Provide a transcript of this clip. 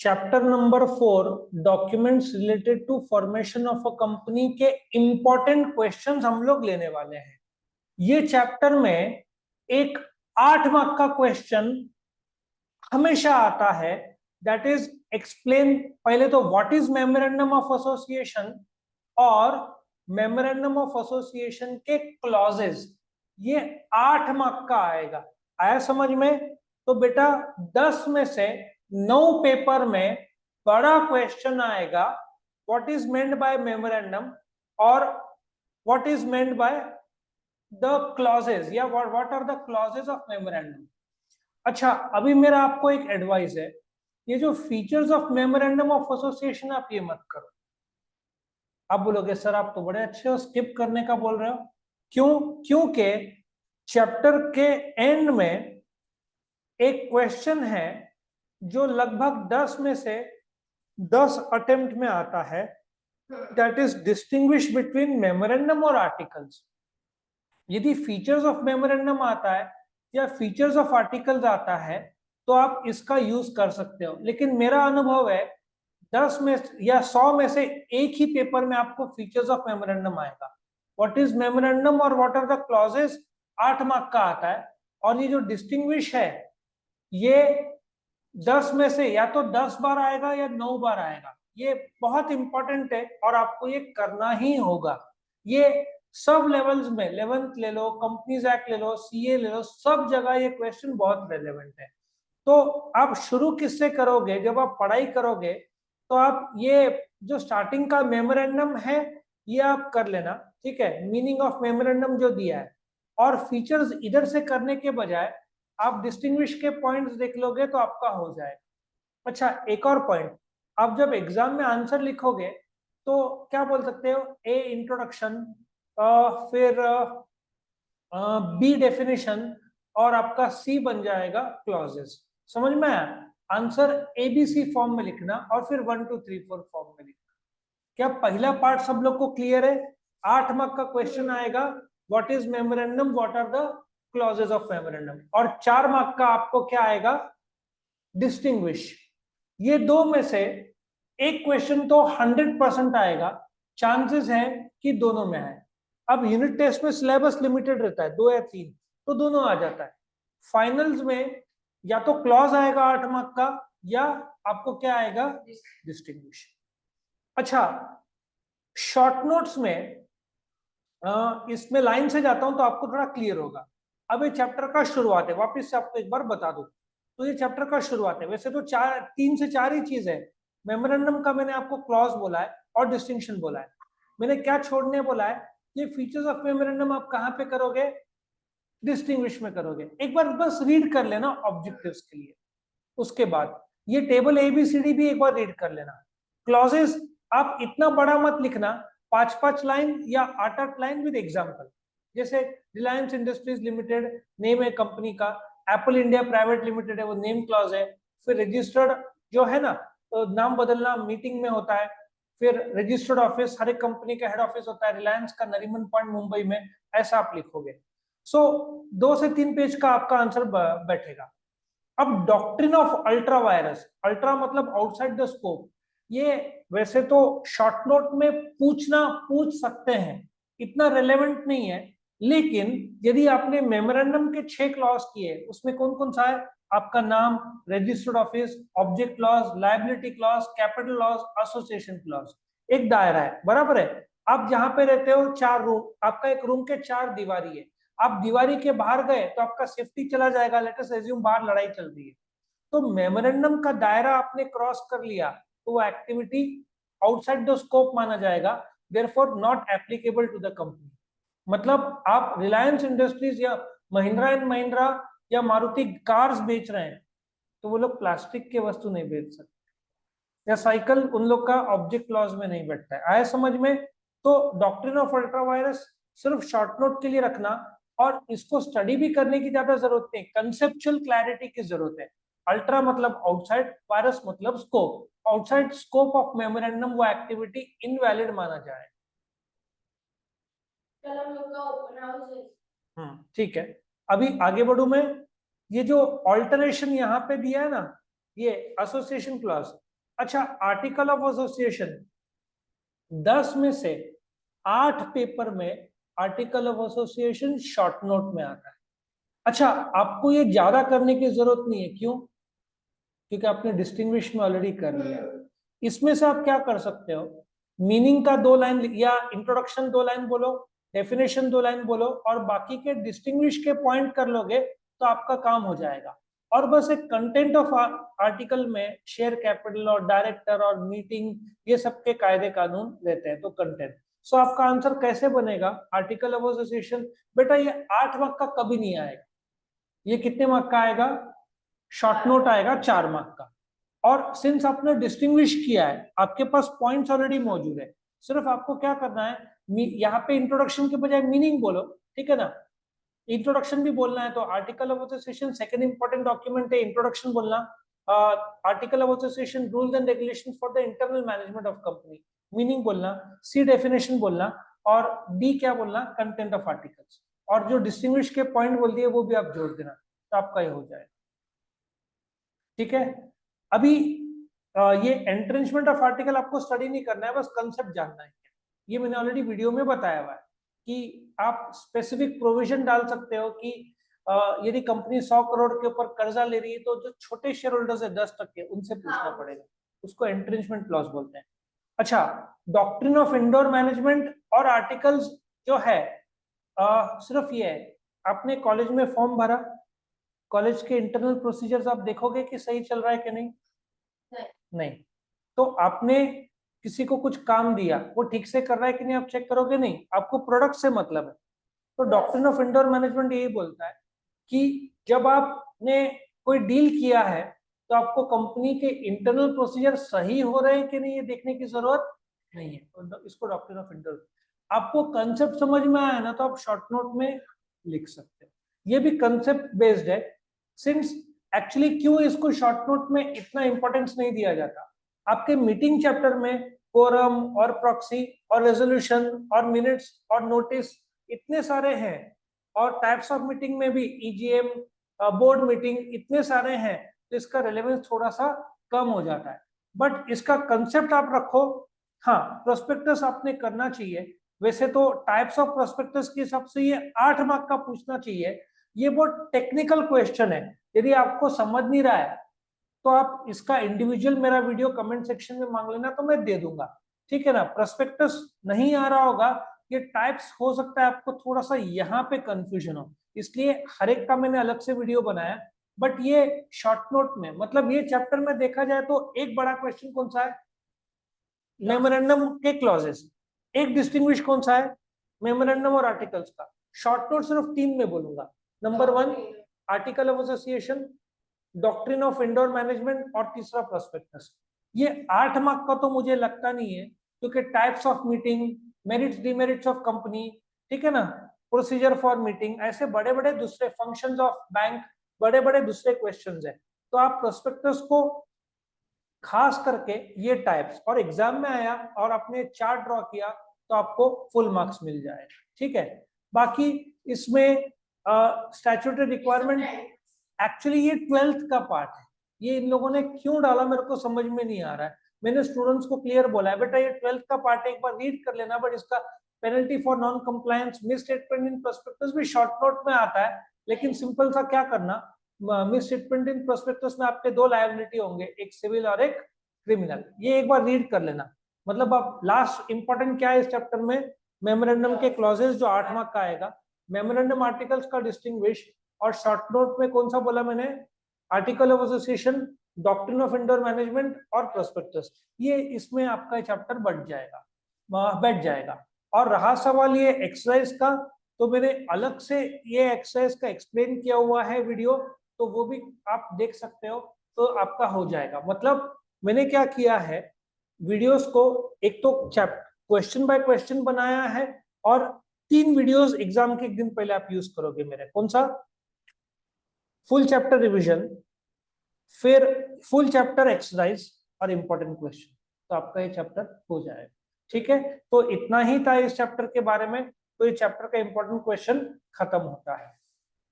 Chapter number 4 documents related to formation of a company के important questions हम लोग लेने वाले हैं। ये चैप्टर में एक 8 मार्क का क्वेश्चन हमेशा आता है, दैट इज एक्सप्लेन पहले तो what is memorandum of association और मेमोरेंडम ऑफ एसोसिएशन के क्लॉजेस। ये 8 मार्क का आएगा। आया समझ में? तो बेटा 10 में से 9 पेपर में बड़ा क्वेश्चन आएगा, what is meant by memorandum और what is meant by the clauses या what are the clauses of memorandum. अच्छा, अभी मेरा आपको एक एडवाइस है, ये जो features of memorandum of association आप ये मत करो। आप बोलोगे सर आप तो बड़े अच्छे हो, स्किप करने का बोल रहे हो, क्यों? क्योंकि चैप्टर के एंड में एक क्वेश्चन है जो लगभग 10 में से 10 अटेम्प्ट में आता है, that is distinguish between memorandum और आर्टिकल्स। यदि फीचर्स ऑफ मेमोरेंडम आता है या फीचर्स ऑफ आर्टिकल्स आता है तो आप इसका यूज कर सकते हो, लेकिन मेरा अनुभव है 10 में या 100 में से एक ही पेपर में आपको फीचर्स ऑफ मेमोरेंडम आएगा। व्हाट इज मेमोरेंडम और what are the clauses 8 mark का आता है। और ये जो डिस्टिंग्विश है ये 10 में से या तो 10 बार आएगा या 9 बार आएगा। ये बहुत इंपॉर्टेंट है और आपको ये करना ही होगा। ये सब लेवल्स में, 11th ले लो, कंपनीज एक्ट ले लो, सीए ले लो, सब जगह ये क्वेश्चन बहुत रेलेवेंट है। तो आप शुरू किससे करोगे? जब आप पढ़ाई करोगे तो आप ये जो स्टार्टिंग का मेमोरेंडम है ये आप कर लेना, ठीक है, मीनिंग ऑफ मेमोरेंडम जो दिया है, और फीचर्स इधर से करने के बजाय आप डिस्टिंग्विश के पॉइंट्स देख लोगे तो आपका हो जाएगा। अच्छा, एक और पॉइंट, आप जब एग्जाम में आंसर लिखोगे तो क्या बोल सकते हो? ए इंट्रोडक्शन, फिर बी डेफिनेशन और आपका सी बन जाएगा क्लॉजेस। समझ में आया? आंसर एबीसी फॉर्म में लिखना और फिर 1 2 3 4 फॉर्म में लिखना। क्या पहला पार्ट सब लोग को क्लियर है? 8 मार्क का क्वेश्चन आएगा, what is memorandum, what are the clauses of memorandum, और 4 मार्क का आपको क्या आएगा? डिस्टिंग्विश। ये दो में से एक क्वेश्चन तो 100% आएगा, चांसेस है कि दोनों में आए। अब यूनिट टेस्ट में सिलेबस लिमिटेड रहता है, 2 या 3, तो दोनों आ जाता है। फाइनल्स में या तो क्लॉज आएगा 8 मार्क का या आपको क्या आएगा? डिस्टिंग्विश। अच्छा, शॉर्ट नोट्स में इसमें लाइन से जाता हूं तो आपको थोड़ा क्लियर होगा। अब ये चैप्टर का शुरुआत है, वापस से आपको एक बार बता दूं तो ये चैप्टर का शुरुआत है। वैसे तो 3 से 4 ही चीज है। मेमोरेंडम का मैंने आपको क्लॉज बोला है और डिस्टिंक्शन बोला है। मैंने क्या छोड़ने बोला है? ये फीचर्स ऑफ मेमोरेंडम आप कहां पे करोगे? डिस्टिंग्विश में करोगे। एक बार बस रीड कर लेना ऑब्जेक्टिव्स के लिए, उसके बाद ये टेबल ABCD भी एक बार रीड कर लेना। क्लॉजेस आप इतना बड़ा मत लिखना, 5-5 लाइन या 8-8 लाइन विद एग्जांपल। जैसे रिलायंस इंडस्ट्रीज लिमिटेड नेम है कंपनी का, एप्पल इंडिया प्राइवेट लिमिटेड है वो नेम क्लॉज है, फिर रजिस्टर्ड जो है ना, तो नाम बदलना मीटिंग में होता है, फिर रजिस्टर्ड ऑफिस, हर एक कंपनी का हेड ऑफिस होता है, रिलायंस का नरीमन पॉइंट मुंबई में, ऐसा आप लिखोगे। सो 2 से 3 पेज का आपका आंसर बैठेगा। अब doctrine of ultra vires, ultra मतलब आउटसाइड द स्कोप, ये वैसे तो शॉर्ट नोट में पूछ सकते हैं, इतना रेलेवेंट नहीं है, लेकिन यदि आपने मेमोरेंडम के 6 क्लॉज किए, उसमें कौन कौन सा है? आपका नाम, registered office, object clause, liability clause, capital clause, association clause, एक दायरा है, बराबर है। आप जहां पे रहते हो 4 रूम, आपका एक रूम के 4 दीवारी है, आप दीवारी के बाहर गए तो आपका सेफ्टी चला जाएगा, लेट अस अज्यूम बाहर लड़ाई चल रही है, तो मेमोरेंडम का दायरा आपने क्रॉस कर लिया तो वो एक्टिविटी आउटसाइड द स्कोप माना जाएगा, therefore not applicable to the company. मतलब आप रिलायंस इंडस्ट्रीज या महिंद्रा एंड महिंद्रा या मारुति कार्स बेच रहे हैं तो वो लोग प्लास्टिक के वस्तु नहीं बेच सकते, या साइकिल उन लोग का ऑब्जेक्ट क्लॉज में नहीं बैठता है। आया समझ में? तो डॉक्ट्रिन ऑफ अल्ट्रा वायरस सिर्फ शॉर्ट नोट के लिए रखना, और इसको स्टडी भी करने की ज्यादा जरूरत नहीं, कंसेप्चुअल क्लैरिटी की जरूरत है। अल्ट्रा मतलब आउटसाइड, वायरस मतलब scope, outside scope of memorandum वो एक्टिविटी इनवैलिड माना जाए। ठीक है, अभी आगे बढ़ू मैं। ये जो ऑल्टरेशन यहाँ पे दिया है ना, ये एसोसिएशन क्लॉज, अच्छा, आर्टिकल ऑफ एसोसिएशन 10 में से 8 पेपर में article of association short note में आता है। अच्छा, आपको ये ज्यादा करने की जरूरत नहीं है, क्यों? क्योंकि आपने डिस्टिंग्विश में ऑलरेडी कर लिया। इसमें से आप क्या कर सकते हो, मीनिंग का 2 लाइन या इंट्रोडक्शन 2 लाइन बोलो, डेफिनेशन 2 लाइन बोलो, और बाकी के डिस्टिंग्विश के पॉइंट कर लोगे तो आपका काम हो जाएगा। और बस एक कंटेंट ऑफ आर्टिकल में शेयर कैपिटल और डायरेक्टर और मीटिंग, ये सब के कायदे कानून रहते हैं, तो कंटेंट। सो आपका आंसर कैसे बनेगा आर्टिकल ऑफ एसोसिएशन? बेटा ये 8 मार्क का कभी नहीं आएगा, ये कितने मार्क का आएगा? शॉर्ट नोट आएगा 4 मार्क का। और सिंस आपने डिस्टिंग्विश किया है, आपके पास पॉइंट्स ऑलरेडी मौजूद है, सिर्फ आपको क्या करना है, यहाँ पे इंट्रोडक्शन के बजाय मीनिंग बोलो, ठीक है ना? इंट्रोडक्शन भी बोलना है तो article of association second important document है, इंट्रोडक्शन बोलना। Article of association rules and regulation for the internal management of company, meaning बोलना। सी डेफिनेशन बोलना, और डी क्या बोलना? Content of articles. और जो डिस्टिंग्विश के पॉइंट बोल दिए वो भी आप जोड़ देना, तो आपका ये हो जाएगा। ठीक है, अभी ये एंट्रेंचमेंट ऑफ आर्टिकल आपको स्टडी नहीं करना है, बस कंसेप्ट जानना है। ये मैंने ऑलरेडी वीडियो में बताया हुआ है कि आप स्पेसिफिक प्रोविजन डाल सकते हो कि यदि कंपनी 100 करोड़ के ऊपर कर्जा ले रही है तो जो छोटे शेयर होल्डर्स है 10%, उनसे पूछना पड़ेगा, उसको एंट्रेंचमेंट क्लॉज बोलते हैं। अच्छा, डॉक्ट्रिन ऑफ इंडोर मैनेजमेंट और आर्टिकल्स जो है, सिर्फ ये है, आपने कॉलेज में फॉर्म भरा, कॉलेज के इंटरनल प्रोसीजर्स आप देखोगे कि सही चल रहा है कि नहीं? नहीं। तो आपने किसी को कुछ काम दिया, वो ठीक से कर रहा है कि नहीं आप चेक करोगे? नहीं, आपको प्रोडक्ट से मतलब है। तो डॉक्ट्रिन ऑफ इंडोर मैनेजमेंट यही बोलता है कि जब आपने कोई डील किया है तो आपको कंपनी के इंटरनल प्रोसीजर सही हो रहे हैं कि नहीं ये देखने की जरूरत नहीं है, तो इसको डॉक्ट्रिन ऑफ इंडोर। आपको कंसेप्ट समझ में आया ना, तो आप शॉर्ट नोट में लिख सकते हो। ये भी कंसेप्ट बेस्ड है। सिंस एक्चुअली क्यों इसको शॉर्ट नोट में इतना इंपॉर्टेंस नहीं दिया जाता, आपके मीटिंग चैप्टर में कोरम और प्रॉक्सी और रेजोल्यूशन और मिनट्स और नोटिस इतने सारे हैं, और टाइप्स ऑफ मीटिंग में भी ईजीएम, बोर्ड मीटिंग, इतने सारे हैं, तो इसका रेलेवेंस थोड़ा सा कम हो जाता है। बट इसका कंसेप्ट आप रखो। हाँ, प्रोस्पेक्टस आपने करना चाहिए। वैसे तो टाइप्स ऑफ प्रोस्पेक्टस के हिसाब से ये 8 मार्क का पूछना चाहिए। ये बहुत टेक्निकल क्वेश्चन है, यदि आपको समझ नहीं रहा है तो आप इसका इंडिविजुअल मेरा वीडियो कमेंट सेक्शन में मांग लेना, तो मैं दे दूंगा, ठीक है ना? प्रोस्पेक्टस नहीं आ रहा होगा, ये टाइप्स हो सकता है आपको थोड़ा सा यहाँ पे कंफ्यूजन हो, इसलिए हर एक का मैंने अलग से वीडियो बनाया। बट ये शॉर्ट नोट में, मतलब ये चैप्टर में देखा जाए तो एक बड़ा क्वेश्चन कौन सा है? मेमोरेंडम के क्लॉजेस। एक डिस्टिंग्विश कौन सा है? मेमोरेंडम और आर्टिकल्स का। शॉर्ट नोट सिर्फ 3 में बोलूंगा। Number 1 article of association, doctrine of indoor management, और तीसरा प्रोस्पेक्टस। ये 8 मार्क का तो मुझे लगता नहीं है, क्योंकि types of meeting, merits demerits of company, ठीक है ना, प्रोसीजर फॉर मीटिंग, ऐसे बड़े बड़े दूसरे फंक्शंस ऑफ बैंक, बड़े बड़े दूसरे क्वेश्चंस है। तो आप प्रोस्पेक्टस को खास करके ये टाइप्स और एग्जाम में आया और आपने चार्ट ड्रॉ किया तो आपको फुल मार्क्स मिल जाएगा, ठीक है? बाकी इसमें स्टैट्यूटरी रिक्वायरमेंट, एक्चुअली ये 12th का पार्ट है। ये इन लोगों ने क्यों डाला मेरे को समझ में नहीं आ रहा है। मैंने स्टूडेंट्स को क्लियर बोला है, बेटा ये 12th का पार्ट है, एक बार रीड कर लेना। बट इसका penalty for non compliance, miss statement in prospectus भी शॉर्ट नोट में आता है, लेकिन सिंपल सा क्या करना, मिस स्टेटमेंट इन प्रोस्पेक्टस में आपके 2 लायबिलिटी होंगे, एक सिविल और एक क्रिमिनल। ये एक बार रीड कर लेना। मतलब आप लास्ट इंपॉर्टेंट क्या है इस चैप्टर में, मेमोरेंडम के क्लॉजेस जो 8 मार्क का आएगा, मेमोरेंडम आर्टिकल्स का डिस्टिंग्विश, और शॉर्ट नोट में कौन सा बोला मैंने, article of association, doctrine of indoor management और प्रोस्पेक्टस। ये इसमें आपका चैप्टर बैठ जाएगा। और रहा सवाल ये एक्सरसाइज का, तो मैंने अलग से ये एक्सरसाइज का एक्सप्लेन किया हुआ है वीडियो, तो वो भी आप देख सकते हो, तो आपका हो जाएगा। मतलब मैंने क्या किया है, वीडियोस को एक तो क्वेश्चन बाय क्वेश्चन बनाया है, और 3 वीडियोस एग्जाम के एक दिन पहले आप यूज करोगे मेरे। कौन सा? फुल चैप्टर रिवीजन, फिर फुल चैप्टर एक्सरसाइज और इंपॉर्टेंट क्वेश्चन, तो आपका ये चैप्टर हो जाएगा, ठीक है? तो इतना ही था इस चैप्टर के बारे में। तो ये चैप्टर का इंपॉर्टेंट क्वेश्चन खत्म होता है।